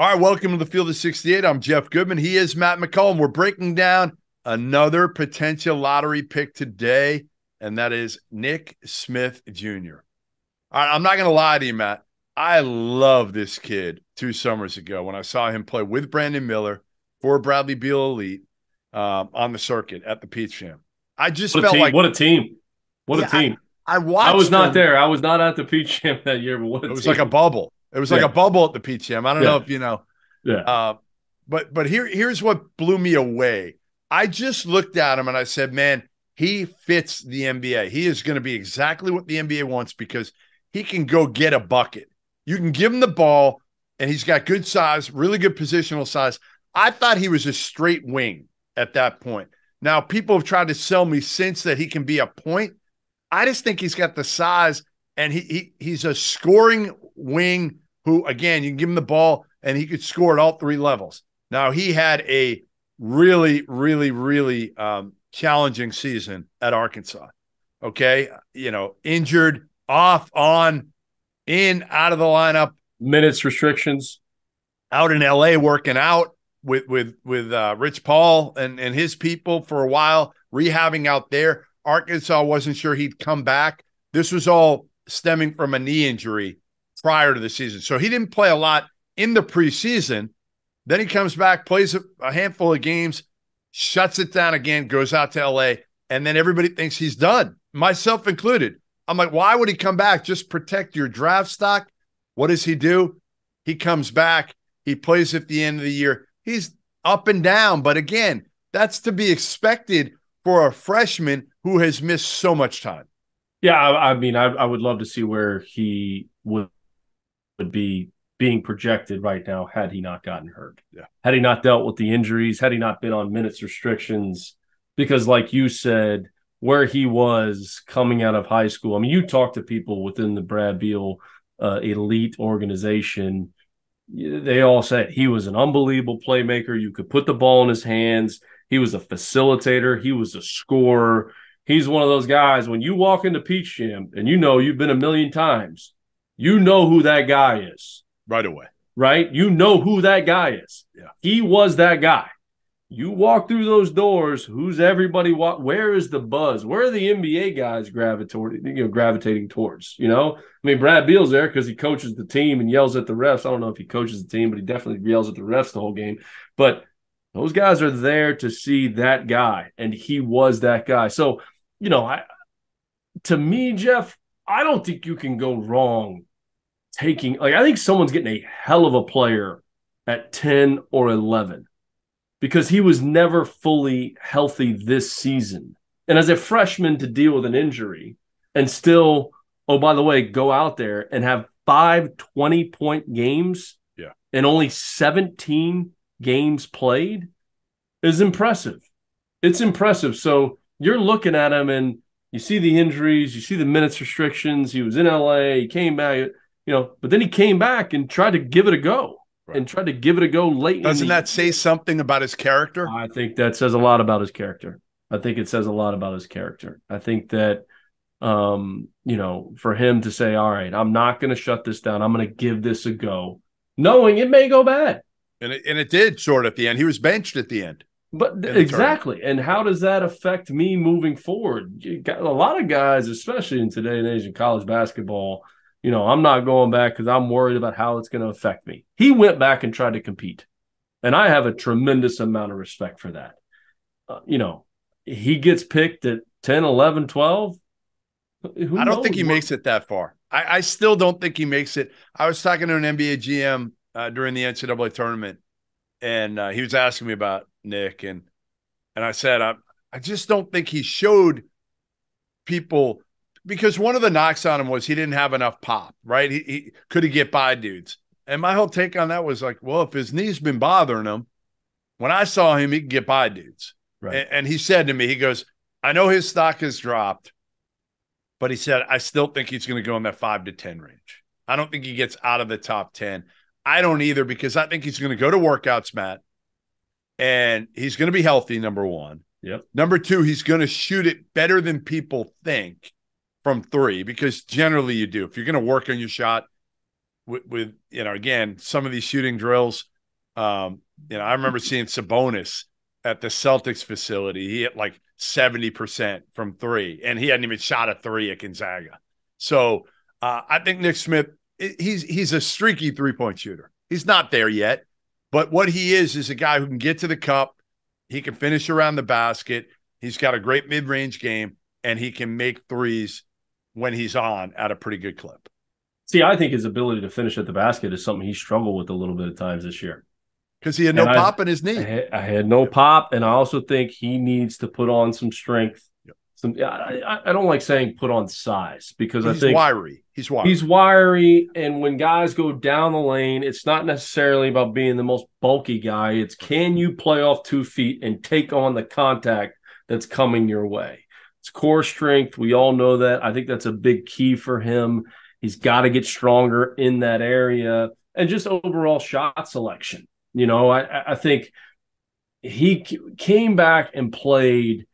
All right, welcome to the Field of 68. I'm Jeff Goodman. He is Matt McCullough. We're breaking down another potential lottery pick today, and that is Nick Smith Jr. All right, I'm not going to lie to you, Matt. I love this kid 2 summers ago when I saw him play with Brandon Miller for Bradley Beal Elite on the circuit at the Peach Jam. I just felt like – What a team. What a team. I watched I was not them. there. I was not at the Peach Jam that year, but what a team. It was like a bubble. It was like a bubble at the Peach Jam. I don't know if you know. Yeah. But here's what blew me away. I just looked at him and I said, man, he fits the NBA. He is going to be exactly what the NBA wants because he can go get a bucket. You can give him the ball, and he's got good size, really good positional size. I thought he was a straight wing at that point. Now, people have tried to sell me since that he can be a point. I just think he's got the size, and he's a scoring wing who, again, you can give him the ball, and he could score at all 3 levels. Now, he had a really, really, really challenging season at Arkansas. Okay? Injured, off, on, in, out of the lineup. Minutes restrictions. Out in L.A. working out with Rich Paul and his people for a while, rehabbing out there. Arkansas wasn't sure he'd come back. This was all stemming from a knee injury prior to the season. So he didn't play a lot in the preseason. Then he comes back, plays a handful of games, shuts it down again, goes out to LA, and then everybody thinks he's done, myself included. I'm like, why would he come back? Just protect your draft stock. What does he do? He comes back. He plays at the end of the year. He's up and down. But again, that's to be expected for a freshman who has missed so much time. Yeah, I mean, I would love to see where he would be being projected right now had he not gotten hurt. Yeah. Had he not dealt with the injuries, had he not been on minutes restrictions, because like you said, where he was coming out of high school, I mean, you talk to people within the Brad Beal elite organization, they all said he was an unbelievable playmaker. You could put the ball in his hands. He was a facilitator. He was a scorer. He's one of those guys, when you walk into Peach Jam and you've been a million times, you know who that guy is. Right away. Right? You know who that guy is. Yeah. He was that guy. You walk through those doors, who's everybody where is the buzz? Where are the NBA guys gravitating towards? I mean, Brad Beal's there because he coaches the team and yells at the refs. I don't know if he coaches the team, but he definitely yells at the refs the whole game. But those guys are there to see that guy, and he was that guy. So, to me, Jeff, I don't think you can go wrong I think someone's getting a hell of a player at 10 or 11 because he was never fully healthy this season. And as a freshman to deal with an injury and still, oh, by the way, go out there and have 5 20-point games and only 17 games played is impressive. It's impressive. So you're looking at him and you see the injuries, you see the minutes restrictions. He was in LA, he came back, but then he came back and tried to give it a go and tried to give it a go late. Doesn't that say something about his character? I think that says a lot about his character. I think it says a lot about his character. I think that, for him to say, all right, I'm not going to shut this down. I'm going to give this a go, knowing it may go bad. And it did sort of at the end. He was benched at the end. But exactly. And how does that affect me moving forward? You got a lot of guys, especially in today's and age in college basketball, I'm not going back because I'm worried about how it's going to affect me. He went back and tried to compete. And I have a tremendous amount of respect for that. He gets picked at 10, 11, 12. I don't think he makes it that far. I still don't think he makes it. I was talking to an NBA GM during the NCAA tournament, and he was asking me about Nick. And I said, I just don't think he showed people – because one of the knocks on him was he didn't have enough pop, right? He could he get by dudes? And my whole take on that was like, well, if his knee's been bothering him, when I saw him, he could get by dudes. Right. And he said to me, he goes, I know his stock has dropped, but he said, I still think he's going to go in that 5 to 10 range. I don't think he gets out of the top 10. I don't either, because I think he's going to go to workouts, Matt, and he's going to be healthy, number one. Yep. Number two, he's going to shoot it better than people think from 3, because generally you do. If you're going to work on your shot with again, some of these shooting drills, I remember seeing Sabonis at the Celtics facility. He hit like 70% from three, and he hadn't even shot a three at Gonzaga. So I think Nick Smith, he's a streaky three-point shooter. He's not there yet, but what he is a guy who can get to the cup. He can finish around the basket. He's got a great mid-range game, and he can make threes when he's on at a pretty good clip. See, I think his ability to finish at the basket is something he struggled with a little bit of times this year. Because he had no pop in his knee. I had no pop, and I also think he needs to put on some strength. Yep. I don't like saying put on size because I think wiry. He's wiry, and when guys go down the lane, it's not necessarily about being the most bulky guy. It's can you play off 2 feet and take on the contact that's coming your way. It's core strength. We all know that. I think that's a big key for him. He's got to get stronger in that area, and just overall shot selection. I think he came back and played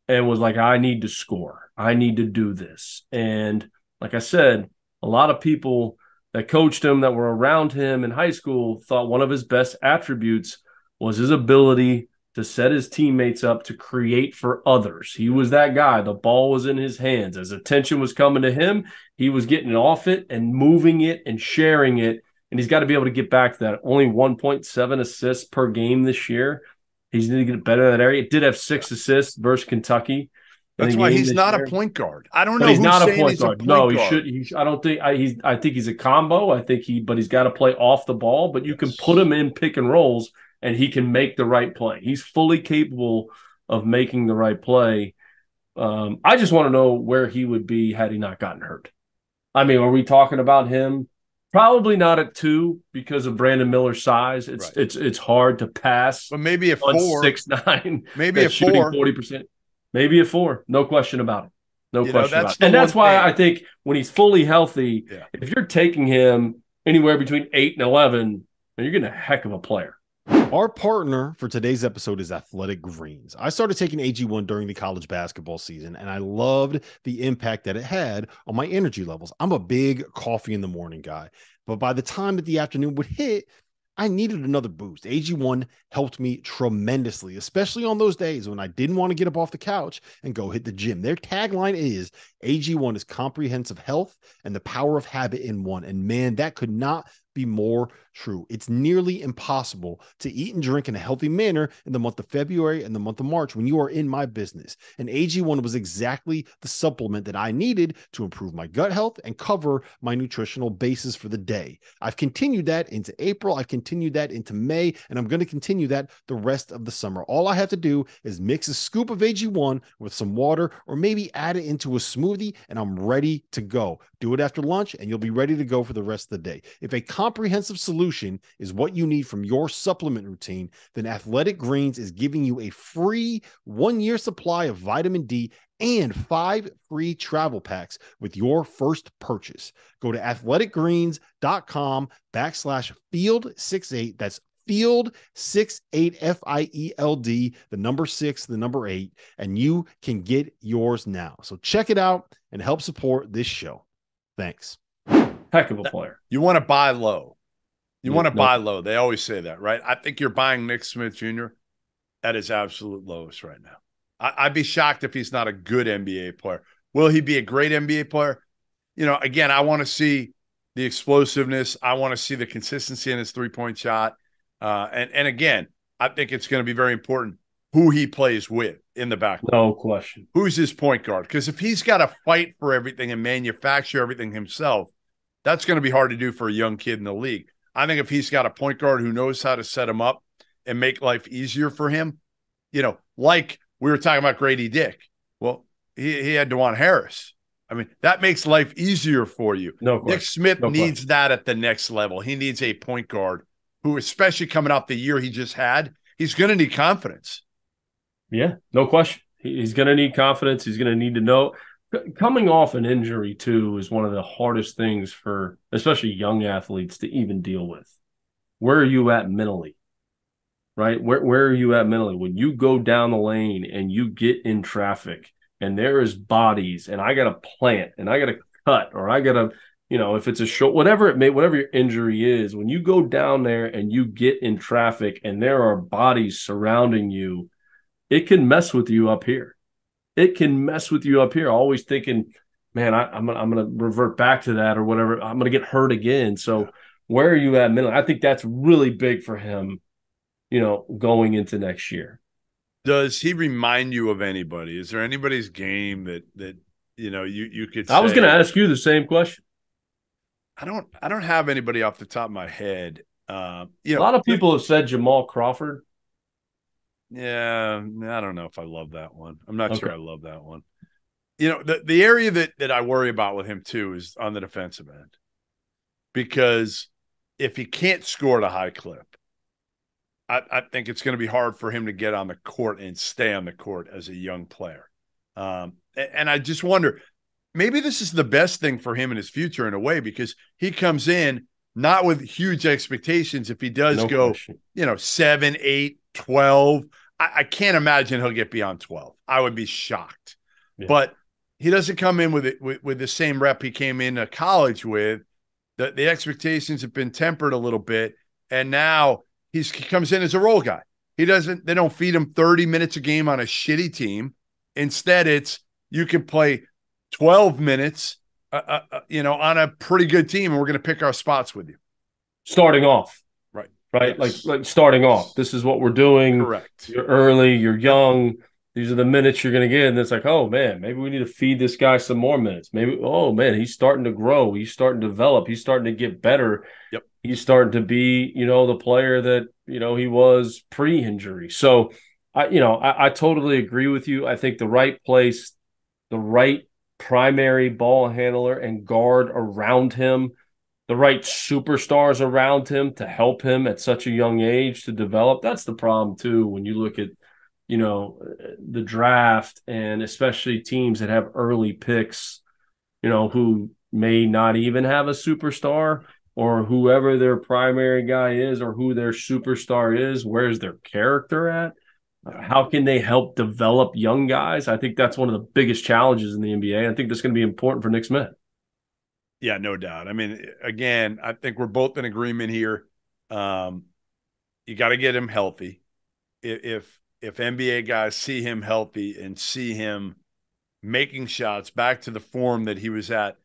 and was like, I need to score. I need to do this. And like I said, a lot of people that coached him, that were around him in high school, thought one of his best attributes was his ability to set his teammates up to create for others. He was that guy. The ball was in his hands. As attention was coming to him, he was getting off it and moving it and sharing it. And he's got to be able to get back to that. Only 1.7 assists per game this year. He's going to get better in that area. It did have 6 assists versus Kentucky. That's why he's not a point guard. I don't know. He's not a point guard. No, he should. I don't think. I think he's a combo. But he's got to play off the ball. But you can put him in pick and rolls, and he can make the right play. He's fully capable of making the right play. I just want to know where he would be had he not gotten hurt. I mean, are we talking about him? Probably not at 2 because of Brandon Miller's size. It's hard to pass. But maybe a 4, 6'9", maybe a 4, 40%. Maybe a 4. No question about it. No question about it. And that's why I think when he's fully healthy, if you're taking him anywhere between 8 and 11, you're getting a heck of a player. Our partner for today's episode is Athletic Greens. I started taking AG1 during the college basketball season, and I loved the impact that it had on my energy levels. I'm a big coffee in the morning guy, but by the time that the afternoon would hit, I needed another boost. AG1 helped me tremendously, especially on those days when I didn't want to get up off the couch and go hit the gym. Their tagline is AG1 is comprehensive health and the power of habit in one. And man, that could not be more true. It's nearly impossible to eat and drink in a healthy manner in the month of February and the month of March when you are in my business. And AG1 was exactly the supplement that I needed to improve my gut health and cover my nutritional basis for the day. I've continued that into April. I've continued that into May, and I'm going to continue that the rest of the summer. All I have to do is mix a scoop of AG1 with some water or maybe add it into a smoothie, and I'm ready to go. Do it after lunch, and you'll be ready to go for the rest of the day. If a comprehensive solution is what you need from your supplement routine, then Athletic Greens is giving you a free 1-year supply of vitamin D and 5 free travel packs with your first purchase. Go to athleticgreens.com/field68. That's field 68 FIELD, the number 6, the number 8, and you can get yours now. So check it out and help support this show. Thanks. Heck of a player. You want to buy low. Buy low. They always say that, right? I think you're buying Nick Smith Jr. at his absolute lowest right now. I'd be shocked if he's not a good NBA player. Will he be a great NBA player? Again, I want to see the explosiveness. I want to see the consistency in his three-point shot. And again, I think it's going to be very important who he plays with in the back. No question. Who's his point guard? Because if he's got to fight for everything and manufacture everything himself, that's going to be hard to do for a young kid in the league. I think if he's got a point guard who knows how to set him up and make life easier for him, like we were talking about Grady Dick. Well, he had DeJuan Harris. I mean, that makes life easier for you. No question. Nick Smith needs that at the next level. He needs a point guard who, especially coming off the year he just had, he's going to need confidence. Yeah, no question. He's going to need confidence. He's going to need to know. Coming off an injury, too, is one of the hardest things for especially young athletes to even deal with. Where are you at mentally? Right? Where are you at mentally? When you go down the lane and you get in traffic and there is bodies and I got to plant and I got to cut or I got to if it's a short, whatever your injury is, when you go down there and you get in traffic and there are bodies surrounding you, it can mess with you up here. It can mess with you up here. Always thinking, man, I'm gonna revert back to that or whatever. I'm gonna get hurt again. So where are you at mentally? I think that's really big for him, going into next year. Does he remind you of anybody? Is there anybody's game that you could say? I was going to ask you the same question. I don't have anybody off the top of my head. A lot of people have said Jamal Crawford. Yeah, I don't know if I love that one. I'm not sure I love that one. The area that I worry about with him too is on the defensive end. Because if he can't score at a high clip, I think it's going to be hard for him to get on the court and stay on the court as a young player. And I just wonder, maybe this is the best thing for him in his future in a way, because he comes in not with huge expectations. If he does go, 7, 8, 12, I can't imagine he'll get beyond 12. I would be shocked. Yeah. But he doesn't come in with the same rep he came into college with. The expectations have been tempered a little bit, and now he comes in as a role guy. They don't feed him 30 minutes a game on a shitty team. Instead, it's you can play 12 minutes, on a pretty good team, and we're going to pick our spots with you. Starting off. Right. Yes. Like starting off. This is what we're doing. Correct. You're early, you're young. These are the minutes you're going to get. And it's like, oh, man, maybe we need to feed this guy some more minutes. Maybe, oh, man, he's starting to grow. He's starting to develop. He's starting to get better. Yep. He's starting to be, the player that, he was pre-injury. So, I totally agree with you. I think the right place, the right primary ball handler and guard around him, the right superstars around him to help him at such a young age to develop. That's the problem, too, when you look at, the draft, and especially teams that have early picks, who may not even have a superstar, or whoever their primary guy is, or who their superstar is, where's their character at? How can they help develop young guys? I think that's one of the biggest challenges in the NBA. I think that's going to be important for Nick Smith. Yeah, no doubt. I mean, again, I think we're both in agreement here. You got to get him healthy. If NBA guys see him healthy and see him making shots back to the form that he was at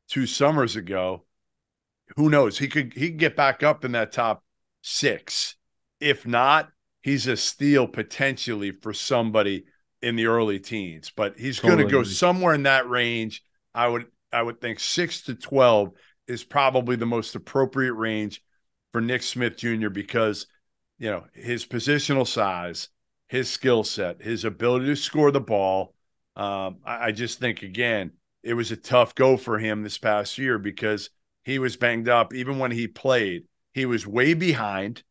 2 summers ago, who knows? He could get back up in that top 6. If not, he's a steal potentially for somebody in the early teens. But he's going to go somewhere in that range. I would think 6 to 12 is probably the most appropriate range for Nick Smith Jr. because, his positional size, his skill set, his ability to score the ball. I just think, again, it was a tough go for him this past year because he was banged up. Even when he played, he was way behind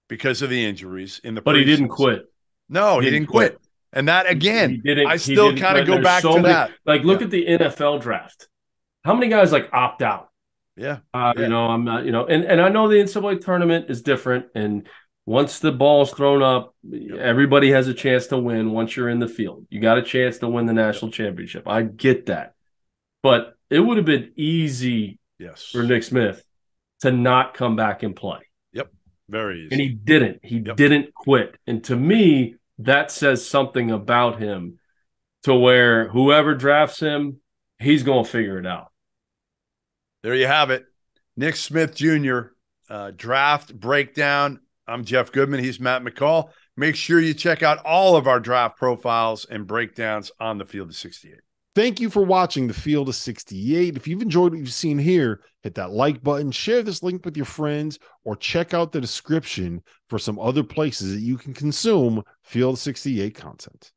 because of the injuries in the But he didn't quit. No, he didn't quit. And that, again, I still kind of go back to that. Like, look at the NFL draft. How many guys, opt out? Yeah. I'm not, and I know the NCAA tournament is different, and once the ball's thrown up, everybody has a chance to win once you're in the field. You got a chance to win the national championship. I get that. But it would have been easy for Nick Smith to not come back and play. Yep, very easy. And he didn't. He didn't quit. And to me, that says something about him to where whoever drafts him, he's going to figure it out. There you have it. Nick Smith Jr., draft breakdown. I'm Jeff Goodman. He's Matt McCall. Make sure you check out all of our draft profiles and breakdowns on the Field of 68. Thank you for watching the Field of 68. If you've enjoyed what you've seen here, hit that like button, share this link with your friends, or check out the description for some other places that you can consume Field of 68 content.